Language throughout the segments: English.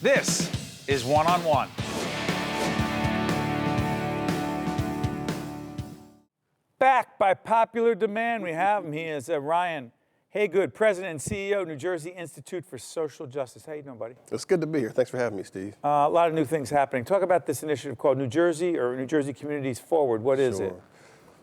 This is One on One. Back by popular demand, we have him. He is Ryan Haygood, President and CEO of New Jersey Institute for Social Justice. How you doing, buddy? It's good to be here. Thanks for having me, Steve. A lot of new things happening. Talk about this initiative called New Jersey Communities Forward. What is it?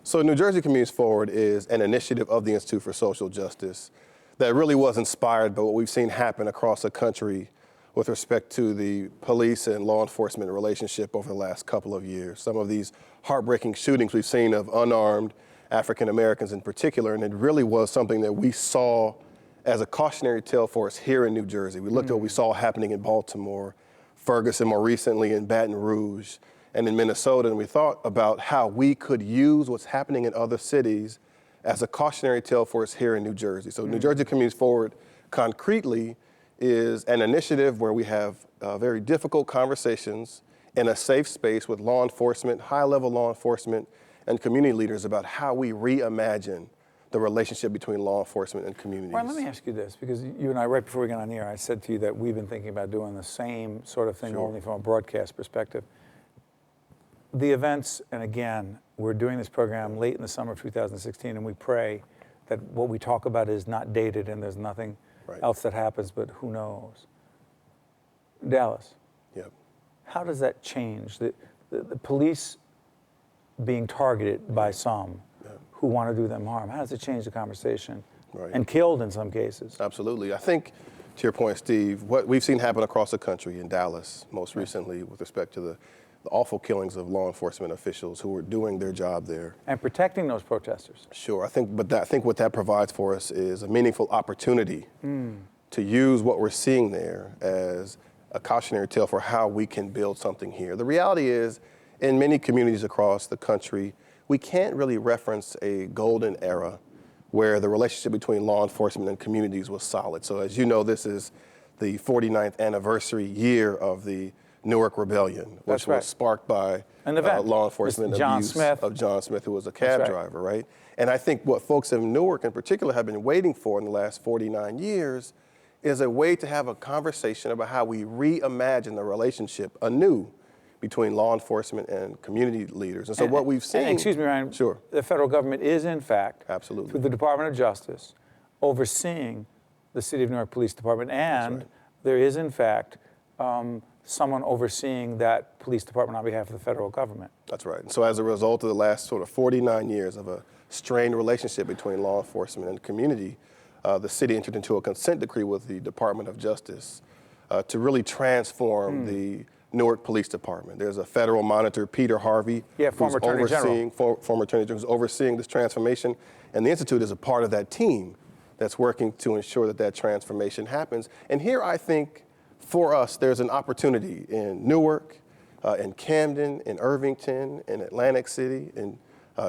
So New Jersey Communities Forward is an initiative of the Institute for Social Justice that really was inspired by what we've seen happen across the country with respect to the police and law enforcement relationship over the last couple of years. Some of these heartbreaking shootings we've seen of unarmed African Americans in particular, and it really was something that we saw as a cautionary tale for us here in New Jersey. We looked at what we saw happening in Baltimore, Ferguson more recently in Baton Rouge, and in Minnesota, and we thought about how we could use what's happening in other cities as a cautionary tale for us here in New Jersey. So New Jersey Communities Forward concretely is an initiative where we have very difficult conversations in a safe space with law enforcement, high-level law enforcement, and community leaders about how we reimagine the relationship between law enforcement and communities. Well, let me ask you this, because you and I, right before we got on the air, I said to you that we've been thinking about doing the same sort of thing, only from a broadcast perspective. The events, and again, we're doing this program late in the summer of 2016, and we pray that what we talk about is not dated and there's nothing else that happens, but who knows? Dallas. Yep. How does that change? The police being targeted by some who want to do them harm, how does it change the conversation? And killed in some cases. Absolutely. I think, to your point, Steve, what we've seen happen across the country, in Dallas most recently, with respect to the awful killings of law enforcement officials who were doing their job there. And protecting those protesters. Sure. I think what that provides for us is a meaningful opportunity to use what we're seeing there as a cautionary tale for how we can build something here. The reality is, in many communities across the country, we can't really reference a golden era where the relationship between law enforcement and communities was solid. So as you know, this is the 49th anniversary year of the Newark Rebellion, which was sparked by law enforcement abuse of John Smith, who was a cab driver, right? And I think what folks in Newark in particular have been waiting for in the last 49 years is a way to have a conversation about how we reimagine the relationship anew between law enforcement and community leaders. And so what we've seen— excuse me, Ryan. Sure. The federal government is, in fact, absolutely, through the Department of Justice, overseeing the City of Newark Police Department, and there is, in fact, someone overseeing that police department on behalf of the federal government. That's right. And so as a result of the last sort of 49 years of a strained relationship between law enforcement and community, the city entered into a consent decree with the Department of Justice to really transform the Newark Police Department. There's a federal monitor, Peter Harvey, former Attorney General, who's overseeing this transformation, and the Institute is a part of that team that's working to ensure that that transformation happens. And here I think, for us, there's an opportunity in Newark, in Camden, in Irvington, in Atlantic City, in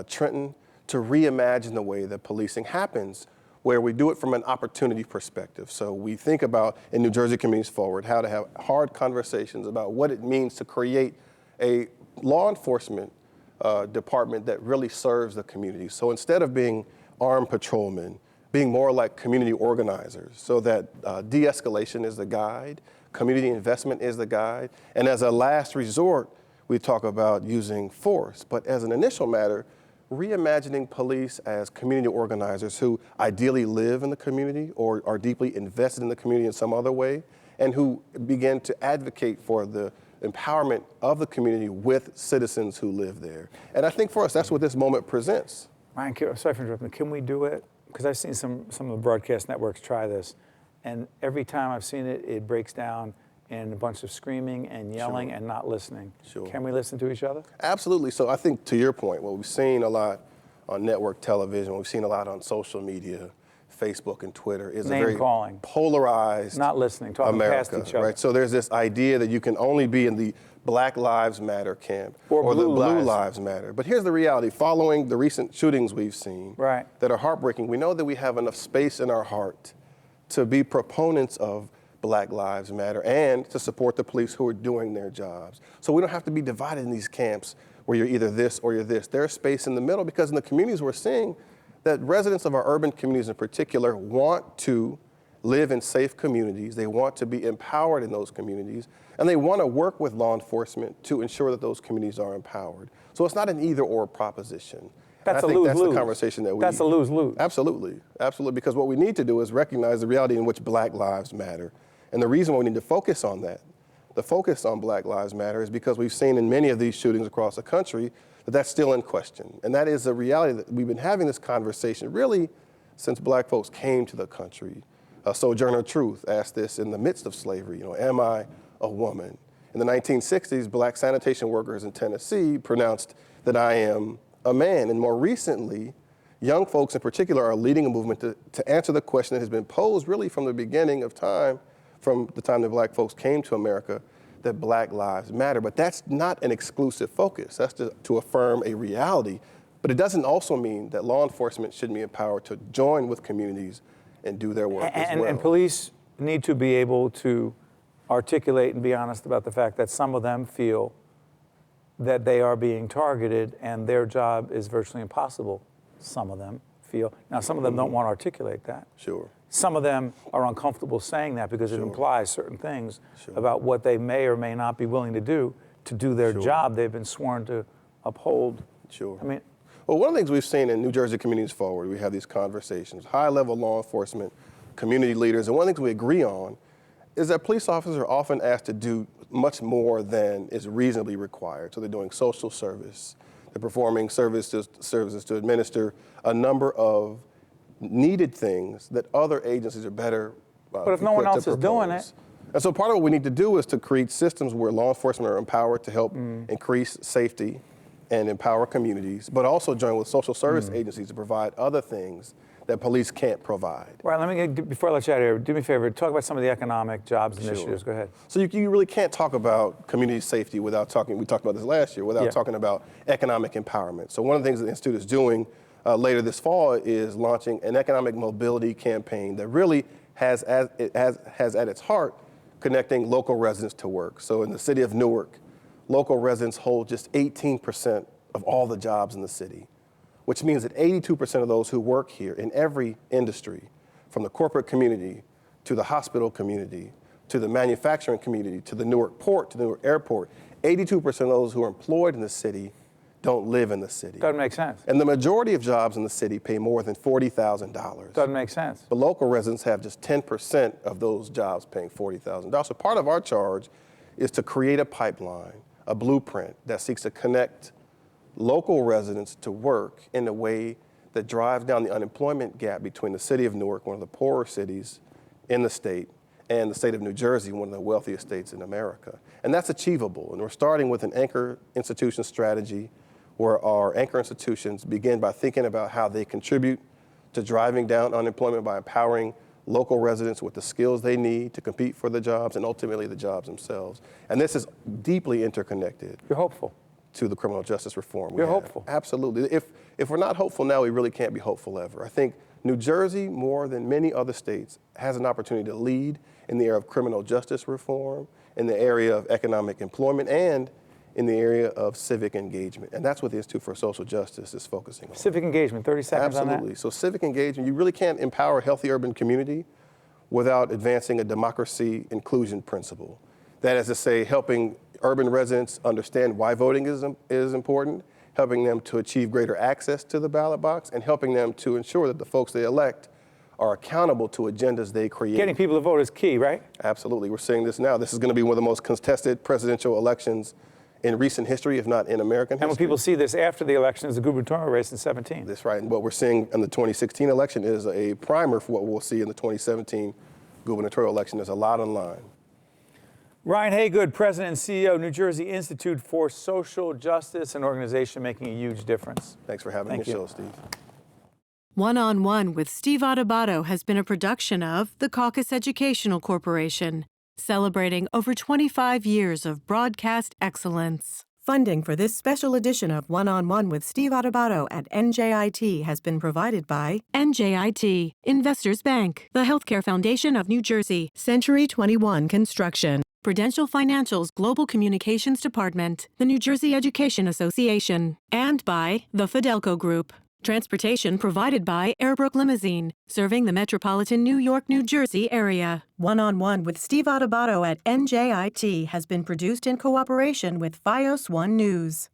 Trenton, to reimagine the way that policing happens, where we do it from an opportunity perspective. So we think about, in New Jersey Communities Forward, how to have hard conversations about what it means to create a law enforcement department that really serves the community. So instead of being armed patrolmen, being more like community organizers, so that de-escalation is the guide, community investment is the guide, and as a last resort, we talk about using force. But as an initial matter, reimagining police as community organizers who ideally live in the community or are deeply invested in the community in some other way, and who begin to advocate for the empowerment of the community with citizens who live there. And I think for us, that's what this moment presents. Ryan, sorry for interrupting. Can we do it? Because I've seen some of the broadcast networks try this, and every time I've seen it, it breaks down in a bunch of screaming and yelling and not listening. Can we listen to each other? Absolutely. So I think, to your point, what we've seen a lot on network television, what we've seen a lot on social media, Facebook and Twitter, is a very polarized not listening, talking America, past each other. right? So there's this idea that you can only be in the Black Lives Matter camp or the Blue Lives Matter. But here's the reality. Following the recent shootings we've seen that are heartbreaking, we know that we have enough space in our heart to be proponents of Black Lives Matter and to support the police who are doing their jobs. So we don't have to be divided in these camps where you're either this or you're this. There's space in the middle, because in the communities we're seeing that residents of our urban communities in particular want to live in safe communities. They want to be empowered in those communities. And they want to work with law enforcement to ensure that those communities are empowered. So it's not an either-or proposition. That's and I a think lose-lose. that's the conversation that we... That's a lose-lose. Absolutely. Absolutely. Because what we need to do is recognize the reality in which Black lives matter. And the reason why we need to focus on that, the focus on Black Lives Matter, is because we've seen in many of these shootings across the country that that's still in question. And that is a reality that we've been having this conversation really since Black folks came to the country. Sojourner Truth asked this in the midst of slavery, am I a woman? In the 1960s, Black sanitation workers in Tennessee pronounced that I am a man. And more recently, young folks in particular are leading a movement to answer the question that has been posed really from the beginning of time, from the time that Black folks came to America, that Black lives matter. But that's not an exclusive focus. That's to affirm a reality. But it doesn't also mean that law enforcement shouldn't be empowered to join with communities and do their work as well. And police need to be able to articulate and be honest about the fact that some of them feel that they are being targeted and their job is virtually impossible. Some of them feel. Now, some of them don't want to articulate that. Sure. Some of them are uncomfortable saying that because it implies certain things about what they may or may not be willing to do their job they've been sworn to uphold. Sure. I mean, well, one of the things we've seen in New Jersey Communities Forward, we have these conversations, high-level law enforcement, community leaders, and one of the things we agree on is that police officers are often asked to do much more than is reasonably required. So they're doing social service, they're performing services to administer a number of needed things that other agencies are better but if no one else is doing it. And so part of what we need to do is to create systems where law enforcement are empowered to help increase safety and empower communities, but also join with social service agencies to provide other things that police can't provide. Right, let me get, before I let you out of here, do me a favor, talk about some of the economic jobs initiatives. Go ahead. So you really can't talk about community safety without talking, we talked about this last year, without talking about economic empowerment. So one of the things the Institute is doing later this fall is launching an economic mobility campaign that really has at its heart connecting local residents to work. So in the city of Newark, local residents hold just 18% of all the jobs in the city, which means that 82% of those who work here in every industry, from the corporate community to the hospital community, to the manufacturing community, to the Newark port, to the Newark airport, 82% of those who are employed in the city don't live in the city. Doesn't make sense. And the majority of jobs in the city pay more than $40,000. Doesn't make sense. But local residents have just 10% of those jobs paying $40,000. So part of our charge is to create a pipeline, a blueprint that seeks to connect local residents to work in a way that drives down the unemployment gap between the city of Newark, one of the poorer cities in the state, and the state of New Jersey, one of the wealthiest states in America. And that's achievable. And we're starting with an anchor institution strategy where our anchor institutions begin by thinking about how they contribute to driving down unemployment by empowering local residents with the skills they need to compete for the jobs and ultimately the jobs themselves. And this is deeply interconnected. You're hopeful. To the criminal justice reform. You're hopeful. Absolutely. If we're not hopeful now, we really can't be hopeful ever. I think New Jersey, more than many other states, has an opportunity to lead in the area of criminal justice reform, in the area of economic employment, and in the area of civic engagement. And that's what the Institute for Social Justice is focusing on. Civic engagement, 30 seconds on that. Absolutely. So civic engagement, you really can't empower a healthy urban community without advancing a democracy inclusion principle. That is to say, helping urban residents understand why voting is important, helping them to achieve greater access to the ballot box, and helping them to ensure that the folks they elect are accountable to agendas they create. Getting people to vote is key, right? Absolutely. We're seeing this now. This is going to be one of the most contested presidential elections in recent history, if not in American history. And when people see this after the election is the gubernatorial race in 17. That's right. And what we're seeing in the 2016 election is a primer for what we'll see in the 2017 gubernatorial election. There's a lot on line. Ryan Haygood, President and CEO, New Jersey Institute for Social Justice, an organization making a huge difference. Thanks for having me on the show, Steve. One-on-One with Steve Adubato has been a production of the Caucus Educational Corporation, celebrating over 25 years of broadcast excellence. Funding for this special edition of One-on-One with Steve Adubato at NJIT has been provided by NJIT, Investors Bank, the Healthcare Foundation of New Jersey, Century 21 Construction, Prudential Financial's Global Communications Department, the New Jersey Education Association, and by the Fidelco Group. Transportation provided by Airbrook Limousine, serving the metropolitan New York, New Jersey area. One-on-One with Steve Adubato at NJIT has been produced in cooperation with FiOS One News.